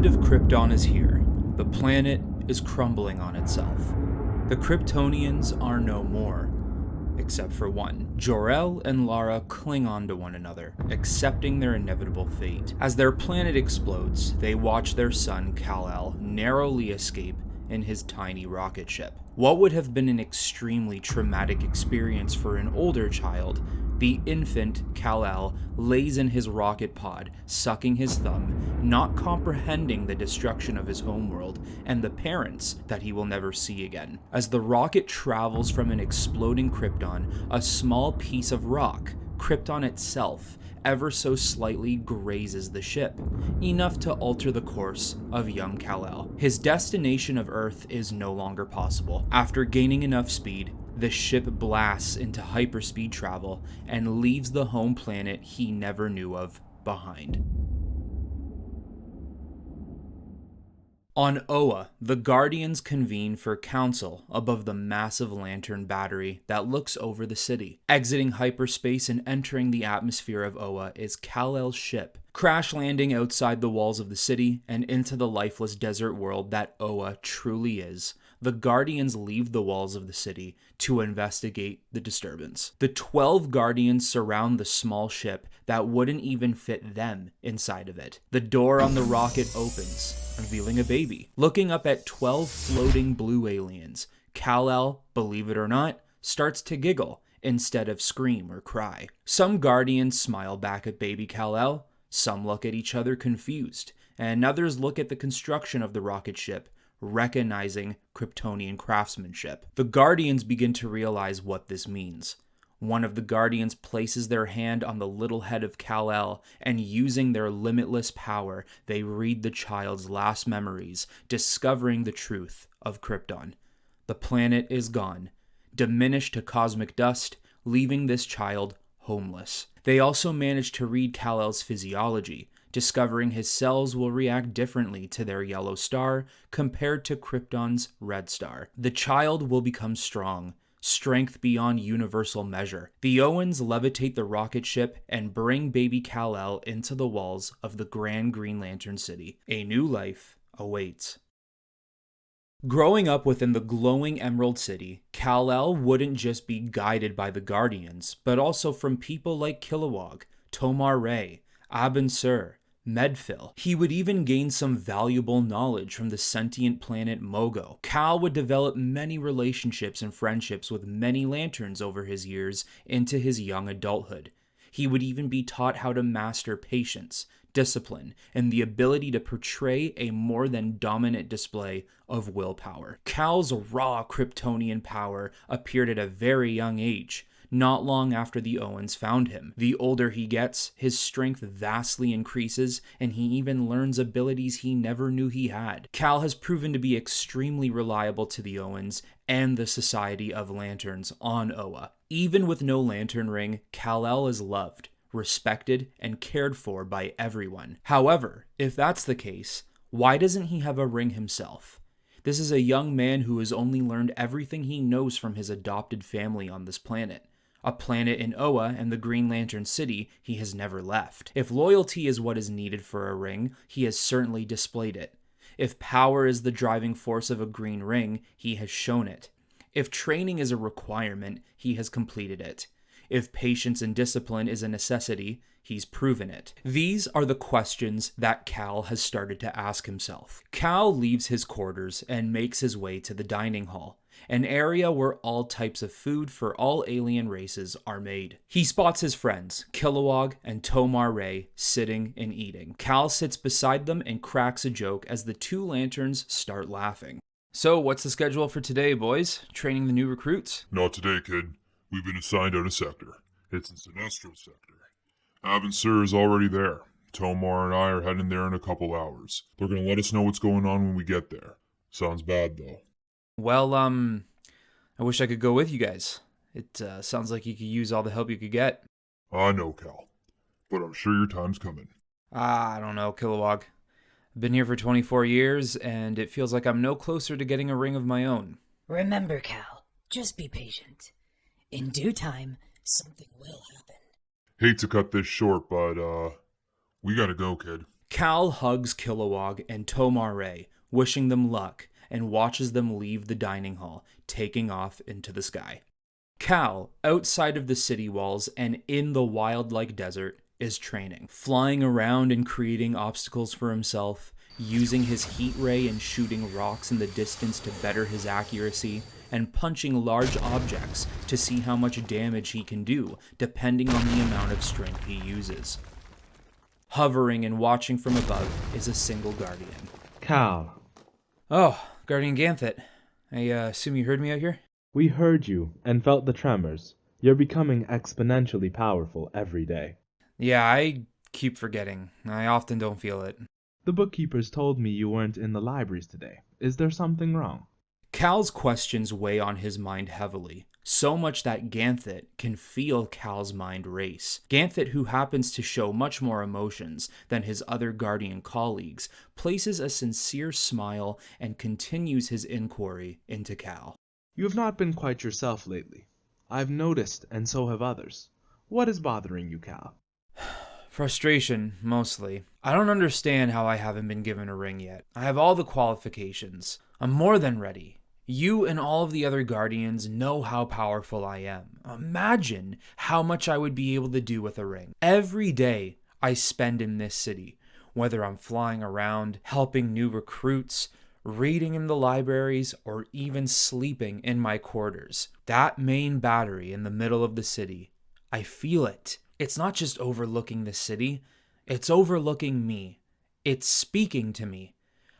end of Krypton is here. The planet is crumbling on itself. The Kryptonians are no more. Except for one. Jor-El and Lara cling on to one another, accepting their inevitable fate. As their planet explodes, they watch their son Kal-El narrowly escape in his tiny rocket ship. What would have been an extremely traumatic experience for an older child, the infant Kal-El lays in his rocket pod, sucking his thumb, not comprehending the destruction of his homeworld and the parents that he will never see again. As the rocket travels from an exploding Krypton, a small piece of rock, Krypton itself, ever so slightly grazes the ship, enough to alter the course of young Kal-El. His destination of Earth is no longer possible. After gaining enough speed, the ship blasts into hyperspeed travel and leaves the home planet he never knew of behind. On Oa, the Guardians convene for council above the massive lantern battery that looks over the city. Exiting hyperspace and entering the atmosphere of Oa is Kal-El's ship, crash landing outside the walls of the city and into the lifeless desert world that Oa truly is. The Guardians leave the walls of the city to investigate the disturbance. The 12 Guardians surround the small ship that wouldn't even fit them inside of it. The door on the rocket opens, revealing a baby. Looking up at 12 floating blue aliens, Kal-El, believe it or not, starts to giggle instead of scream or cry. Some Guardians smile back at baby Kal-El, some look at each other confused, and others look at the construction of the rocket ship, recognizing Kryptonian craftsmanship. The Guardians begin to realize what this means. One of the Guardians places their hand on the little head of Kal-El, and using their limitless power, they read the child's last memories, discovering the truth of Krypton. The planet is gone, diminished to cosmic dust, leaving this child homeless. They also manage to read Kal-El's physiology, discovering his cells will react differently to their yellow star compared to Krypton's red star. The child will become strong, strength beyond universal measure. The Owens levitate the rocket ship and bring baby Kal-El into the walls of the Grand Green Lantern City. A new life awaits. Growing up within the glowing Emerald City, Kal-El wouldn't just be guided by the Guardians, but also from people like Kilowog, Tomar-Re, Abin Sur, Medphil. He would even gain some valuable knowledge from the sentient planet Mogo. Kal would develop many relationships and friendships with many lanterns over his years into his young adulthood. He would even be taught how to master patience, discipline, and the ability to portray a more than dominant display of willpower. Kal's raw Kryptonian power appeared at a very young age, not long after the Owens found him. The older he gets, his strength vastly increases, and he even learns abilities he never knew he had. Kal has proven to be extremely reliable to the Owens and the Society of Lanterns on Oa. Even with no lantern ring, Kal-El is loved, respected, and cared for by everyone. However, if that's the case, why doesn't he have a ring himself? This is a young man who has only learned everything he knows from his adopted family on this planet. A planet in Oa and the Green Lantern City he has never left. If loyalty is what is needed for a ring, he has certainly displayed it. If power is the driving force of a green ring, he has shown it. If training is a requirement, he has completed it. If patience and discipline is a necessity, he's proven it. These are the questions that Kal has started to ask himself. Kal leaves his quarters and makes his way to the dining hall, an area where all types of food for all alien races are made. He spots his friends, Kilowog and Tomar-Re, sitting and eating. Kal sits beside them and cracks a joke as the two lanterns start laughing. So, what's the schedule for today, boys? Training the new recruits? Not today, kid. We've been assigned out a sector. It's in Sinestro sector. Abin Sur is already there. Tomar and I are heading there in a couple hours. They're gonna let us know what's going on when we get there. Sounds bad, though. Well, I wish I could go with you guys. It sounds like you could use all the help you could get. I know, Kal. But I'm sure your time's coming. I don't know, Kilowog. I've been here for 24 years, and it feels like I'm no closer to getting a ring of my own. Remember, Kal, just be patient. In due time, something will happen. Hate to cut this short, but, we gotta go, kid. Kal hugs Kilowog and Tomar, wishing them luck, and watches them leave the dining hall, taking off into the sky. Kal, outside of the city walls and in the wildlike desert, is training, flying around and creating obstacles for himself, using his heat ray and shooting rocks in the distance to better his accuracy, and punching large objects to see how much damage he can do, depending on the amount of strength he uses. Hovering and watching from above is a single guardian. Kal, Oh, Guardian Ganthet. I assume you heard me out here? we heard you and felt the tremors. You're becoming exponentially powerful every day. Yeah, I keep forgetting. I often don't feel it. The bookkeepers told me you weren't in the libraries today. Is there something wrong? Kal's questions weigh on his mind heavily, so much that Ganthet can feel Kal's mind race. Ganthet, who happens to show much more emotions than his other Guardian colleagues, places a sincere smile and continues his inquiry into Kal. You have not been quite yourself lately. I've noticed, and so have others. What is bothering you, Kal? Frustration, mostly. I don't understand how I haven't been given a ring yet. I have all the qualifications. I'm more than ready. You and all of the other Guardians know how powerful I am. Imagine how much I would be able to do with a ring. Every day I spend in this city, whether I'm flying around, helping new recruits, reading in the libraries, or even sleeping in my quarters. That main battery in the middle of the city, I feel it. It's not just overlooking the city, it's overlooking me. It's speaking to me.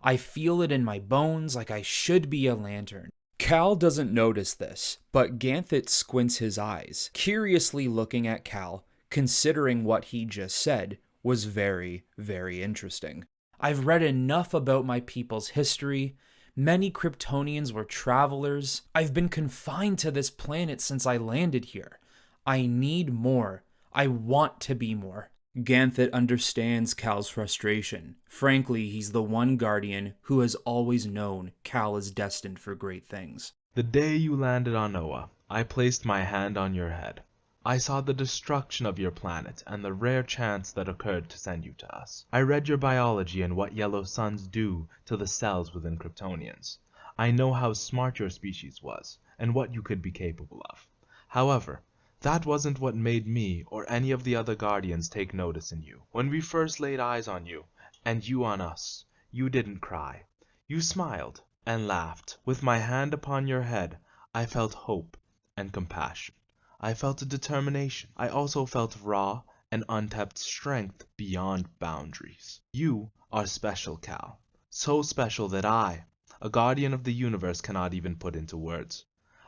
I feel it in my bones like I should be a lantern. Kal doesn't notice this, but Ganthet squints his eyes, curiously looking at Kal, considering what he just said was very, very interesting. I've read enough about my people's history. Many Kryptonians were travelers. I've been confined to this planet since I landed here. I need more. I want to be more. Ganthet understands Kal's frustration. Frankly, he's the one Guardian who has always known Kal is destined for great things. The day you landed on Oa, I placed my hand on your head. I saw the destruction of your planet and the rare chance that occurred to send you to us. I read your biology and what yellow suns do to the cells within Kryptonians. I know how smart your species was and what you could be capable of. However, that wasn't what made me or any of the other Guardians take notice in you. When we first laid eyes on you, and you on us, you didn't cry. You smiled and laughed. With my hand upon your head, I felt hope and compassion. I felt a determination. I also felt raw and untapped strength beyond boundaries. You are special, Kal. So special that I, a Guardian of the universe, cannot even put into words.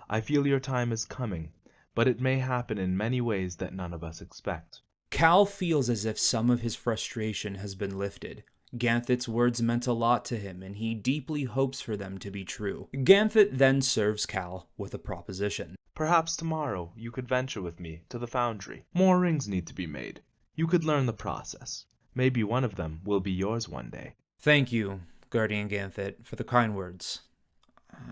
I feel your time is coming, but it may happen in many ways that none of us expect. Kal feels as if some of his frustration has been lifted. Ganthet's words meant a lot to him, and he deeply hopes for them to be true. Ganthet then serves Kal with a proposition. Perhaps tomorrow you could venture with me to the foundry. More rings need to be made. You could learn the process. Maybe one of them will be yours one day. Thank you, Guardian Ganthet, for the kind words.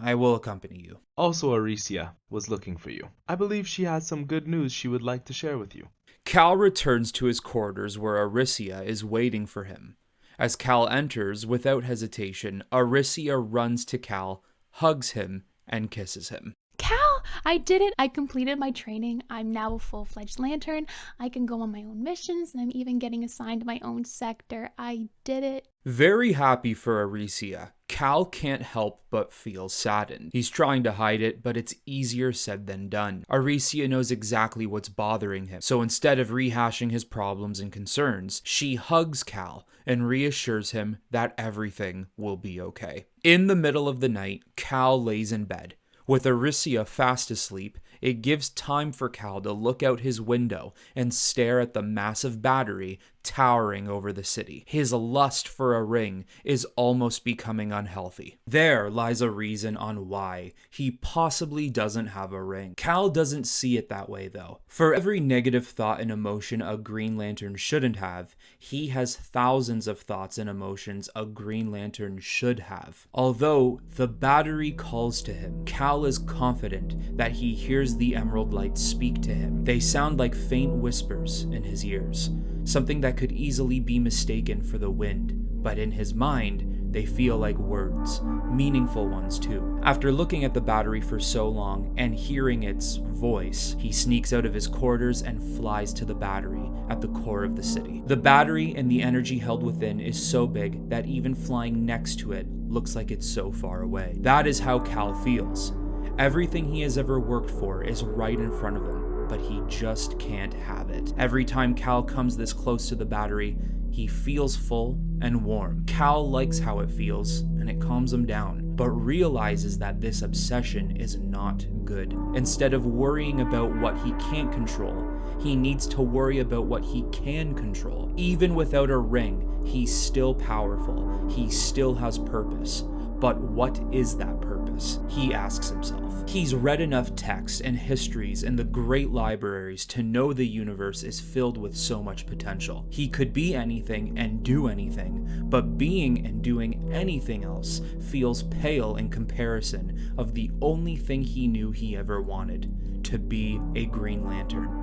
I will accompany you. Also, Aricia was looking for you. I believe she has some good news she would like to share with you. Kal returns to his quarters where Aricia is waiting for him. As Kal enters, without hesitation, Aricia runs to Kal, hugs him, and kisses him. Kal, I did it. I completed my training. I'm now a full-fledged lantern. I can go on my own missions, and I'm even getting assigned my own sector. I did it. Very happy for Aricia, Kal can't help but feel saddened. He's trying to hide it, but it's easier said than done. Aricia knows exactly what's bothering him, so instead of rehashing his problems and concerns, she hugs Kal and reassures him that everything will be okay. In the middle of the night, Kal lays in bed. With Aricia fast asleep, it gives time for Kal to look out his window and stare at the massive battery towering over the city. His lust for a ring is almost becoming unhealthy. There lies a reason on why he possibly doesn't have a ring. Kal doesn't see it that way though. For every negative thought and emotion a Green Lantern shouldn't have, he has thousands of thoughts and emotions a Green Lantern should have. Although the battery calls to him, Kal is confident that he hears the emerald light speak to him. They sound like faint whispers in his ears. something that could easily be mistaken for the wind, but in his mind, they feel like words, meaningful ones too. After looking at the battery for so long and hearing its voice, he sneaks out of his quarters and flies to the battery at the core of the city. The battery and the energy held within is so big that even flying next to it looks like it's so far away. That is how Kal feels. Everything he has ever worked for is right in front of him, but he just can't have it. Every time Kal comes this close to the battery, he feels full and warm. Kal likes how it feels, and it calms him down, but realizes that this obsession is not good. Instead of worrying about what he can't control, he needs to worry about what he can control. Even without a ring, he's still powerful. He still has purpose. But what is that purpose? He asks himself. He's read enough texts and histories in the great libraries to know the universe is filled with so much potential. He could be anything and do anything, but being and doing anything else feels pale in comparison of the only thing he knew he ever wanted, to be a Green Lantern.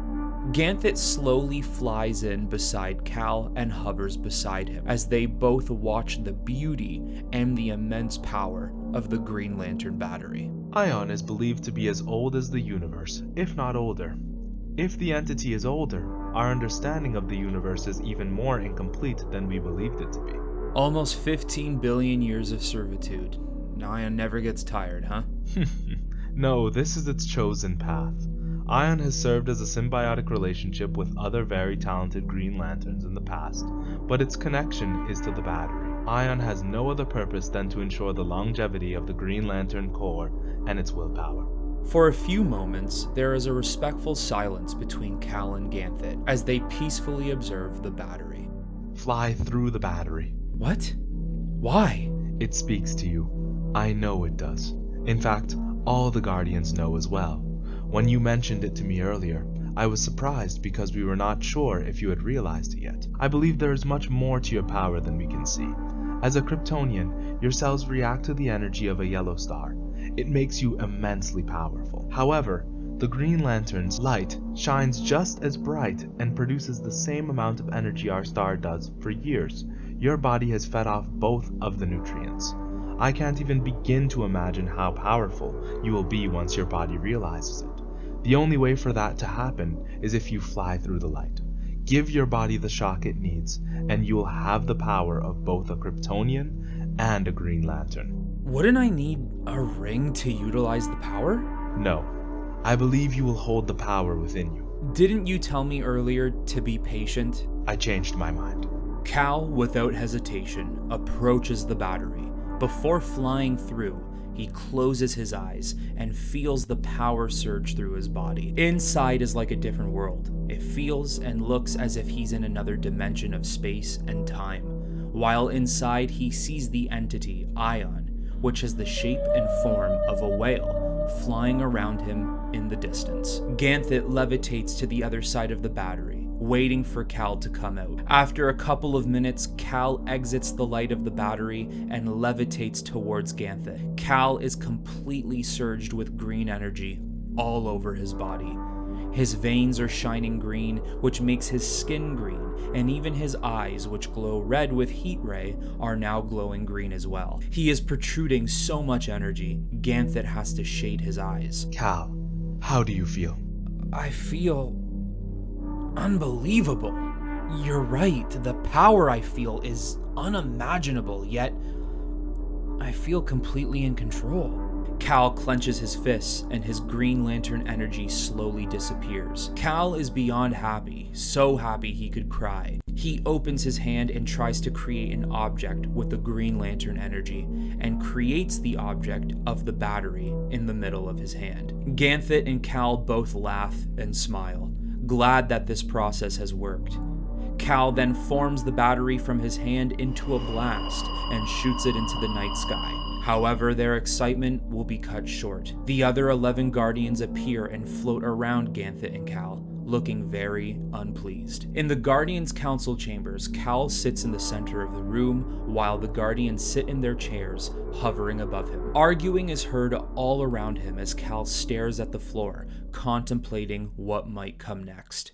Ganthet slowly flies in beside Kal and hovers beside him as they both watch the beauty and the immense power of the Green Lantern battery. Ion is believed to be as old as the universe, if not older. If the entity is older, our understanding of the universe is even more incomplete than we believed it to be. Almost 15 billion years of servitude. Ion never gets tired, huh? No, this is its chosen path. Ion has served as a symbiotic relationship with other very talented Green Lanterns in the past, but its connection is to the battery. Ion has no other purpose than to ensure the longevity of the Green Lantern core and its willpower. For a few moments, there is a respectful silence between Kal and Ganthet as they peacefully observe the battery. Fly through the battery. What? Why? It speaks to you. I know it does. In fact, all the Guardians know as well. When you mentioned it to me earlier, I was surprised because we were not sure if you had realized it yet. I believe there is much more to your power than we can see. As a Kryptonian, your cells react to the energy of a yellow star. It makes you immensely powerful. However, the Green Lantern's light shines just as bright and produces the same amount of energy our star does for years. Your body has fed off both of the nutrients. I can't even begin to imagine how powerful you will be once your body realizes it. The only way for that to happen is if you fly through the light. Give your body the shock it needs, and you will have the power of both a Kryptonian and a Green Lantern. Wouldn't I need a ring to utilize the power? No, I believe you will hold the power within you. Didn't you tell me earlier to be patient? I changed my mind. Kal, without hesitation, approaches the battery. Before flying through, he closes his eyes and feels the power surge through his body. Inside is like a different world. It feels and looks as if he's in another dimension of space and time. While inside, he sees the entity, Ion, which has the shape and form of a whale, flying around him in the distance. Ganthet levitates to the other side of the battery, waiting for Kal to come out. After a couple of minutes, Kal exits the light of the battery and levitates towards Ganthet. Kal is completely surged with green energy all over his body. His veins are shining green, which makes his skin green, and even his eyes, which glow red with heat ray, are now glowing green as well. He is protruding so much energy, Ganthet has to shade his eyes. Kal, how do you feel? I feel unbelievable. You're right, the power I feel is unimaginable, yet I feel completely in control. Kal clenches his fists and his Green Lantern energy slowly disappears. Kal is beyond happy, so happy he could cry. He opens his hand and tries to create an object with the Green Lantern energy and creates the object of the battery in the middle of his hand. Ganthet and Kal both laugh and smile, glad that this process has worked. Kal then forms the battery from his hand into a blast and shoots it into the night sky. However, their excitement will be cut short. The other 11 Guardians appear and float around Ganthet and Kal, looking very unpleased. In the Guardians' council chambers, Kal sits in the center of the room, while the Guardians sit in their chairs, hovering above him. Arguing is heard all around him as Kal stares at the floor, contemplating what might come next.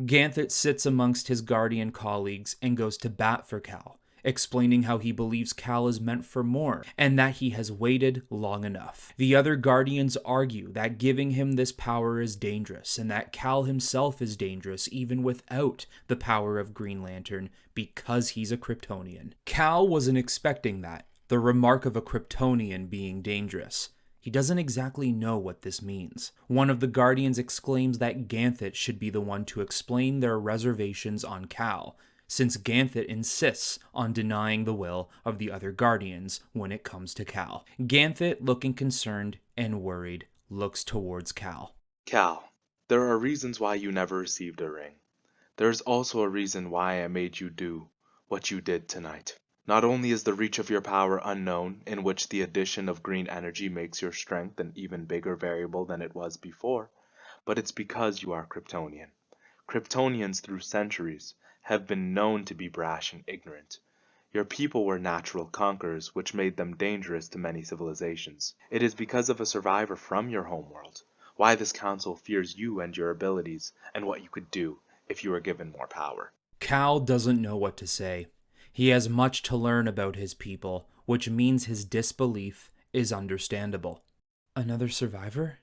Ganthet sits amongst his Guardian colleagues and goes to bat for Kal, explaining how he believes Kal is meant for more, and that he has waited long enough. The other Guardians argue that giving him this power is dangerous, and that Kal himself is dangerous even without the power of Green Lantern because he's a Kryptonian. Kal wasn't expecting that, the remark of a Kryptonian being dangerous. He doesn't exactly know what this means. One of the Guardians exclaims that Ganthet should be the one to explain their reservations on Kal, since Ganthet insists on denying the will of the other Guardians when it comes to Kal. Ganthet, looking concerned and worried, looks towards Kal. Kal, there are reasons why you never received a ring. There is also a reason why I made you do what you did tonight. Not only is the reach of your power unknown, in which the addition of green energy makes your strength an even bigger variable than it was before, but it's because you are Kryptonian. Kryptonians through centuries have been known to be brash and ignorant. Your people were natural conquerors, which made them dangerous to many civilizations. It is because of a survivor from your homeworld why this council fears you and your abilities, and what you could do if you were given more power. Kal doesn't know what to say. He has much to learn about his people, which means his disbelief is understandable. Another survivor?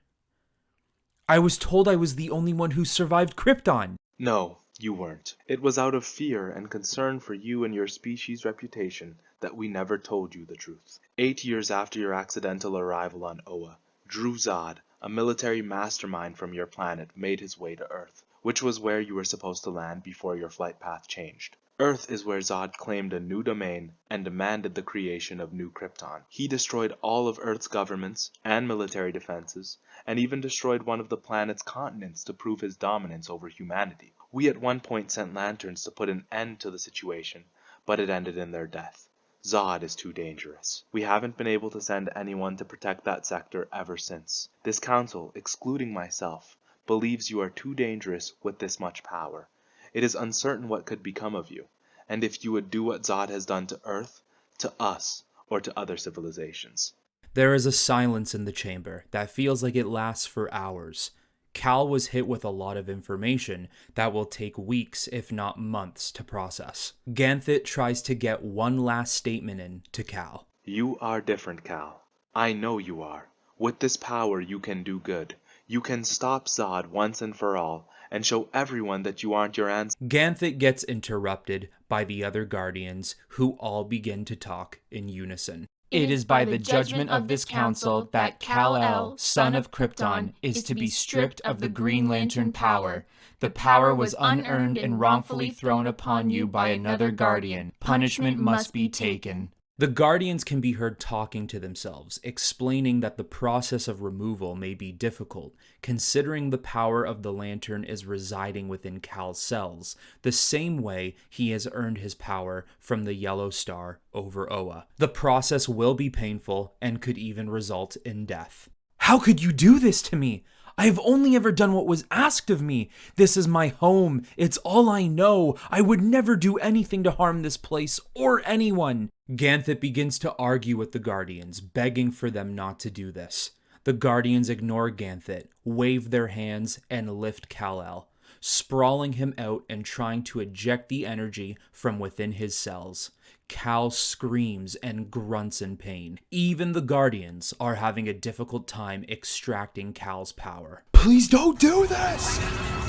I was told I was the only one who survived Krypton. No, you weren't. It was out of fear and concern for you and your species' reputation that we never told you the truth. 8 years after your accidental arrival on Oa, Drew Zod, a military mastermind from your planet, made his way to Earth, which was where you were supposed to land before your flight path changed. Earth is where Zod claimed a new domain and demanded the creation of New Krypton. He destroyed all of Earth's governments and military defenses, and even destroyed one of the planet's continents to prove his dominance over humanity. We at one point sent lanterns to put an end to the situation, but it ended in their death. Zod is too dangerous. We haven't been able to send anyone to protect that sector ever since. This council, excluding myself, believes you are too dangerous with this much power. It is uncertain what could become of you, and if you would do what Zod has done to Earth, to us, or to other civilizations. There is a silence in the chamber that feels like it lasts for hours. Kal was hit with a lot of information that will take weeks, if not months, to process. Ganthet tries to get one last statement in to Kal. You are different, Kal. I know you are. With this power you can do good. You can stop Zod once and for all, and show everyone that you aren't your ancestors. Ganthet gets interrupted by the other Guardians, who all begin to talk in unison. It is by the judgment of this council that Kal-El, son of Krypton, is to be stripped of the Green Lantern power. The power was unearned and wrongfully thrown upon you by another Guardian. Punishment must be taken. The Guardians can be heard talking to themselves, explaining that the process of removal may be difficult, considering the power of the Lantern is residing within Kal's cells, the same way he has earned his power from the Yellow Star over Oa. The process will be painful and could even result in death. How could you do this to me? I have only ever done what was asked of me. This is my home. It's all I know. I would never do anything to harm this place or anyone. Ganthet begins to argue with the Guardians, begging for them not to do this. The Guardians ignore Ganthet, wave their hands, and lift Kal-El, sprawling him out and trying to eject the energy from within his cells. Kal screams and grunts in pain. Even the Guardians are having a difficult time extracting Kal's power. Please don't do this!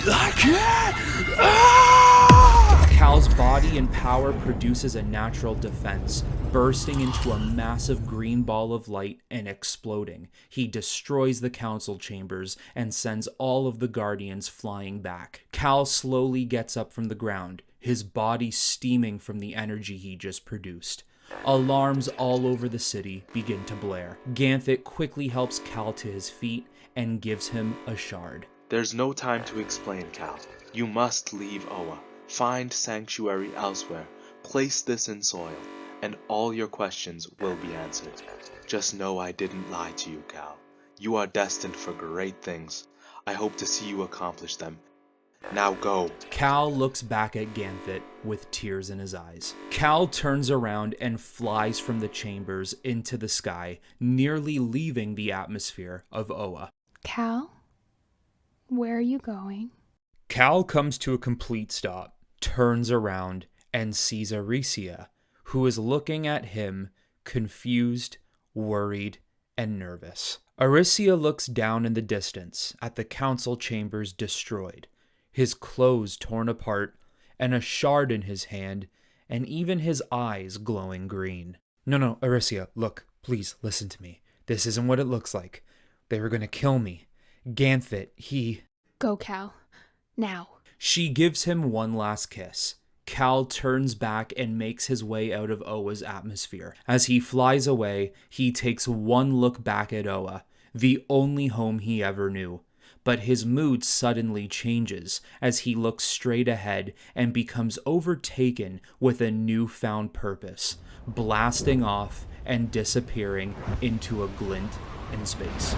I can't! Ah! Kal's body and power produces a natural defense, bursting into a massive green ball of light and exploding. He destroys the council chambers and sends all of the Guardians flying back. Kal slowly gets up from the ground, his body steaming from the energy he just produced. Alarms all over the city begin to blare. Ganthet quickly helps Kal to his feet and gives him a shard. There's no time to explain, Kal. You must leave Oa. Find sanctuary elsewhere. Place this in soil, and all your questions will be answered. Just know I didn't lie to you, Kal. You are destined for great things. I hope to see you accomplish them. Now go. Kal looks back at Ganthet with tears in his eyes. Kal turns around and flies from the chambers into the sky, nearly leaving the atmosphere of Oa. Kal, where are you going? Cal comes to a complete stop, turns around, and sees Aricia, who is looking at him, confused, worried, and nervous. Aricia looks down in the distance at the council chambers destroyed, his clothes torn apart, and a shard in his hand, and even his eyes glowing green. No, Aricia, look, please listen to me. This isn't what it looks like. They were gonna kill me. Ganthit, he... Go, Cal. Now. She gives him one last kiss. Cal turns back and makes his way out of Oa's atmosphere. As he flies away, he takes one look back at Oa, the only home he ever knew. But his mood suddenly changes as he looks straight ahead and becomes overtaken with a newfound purpose, blasting off and disappearing into a glint in space.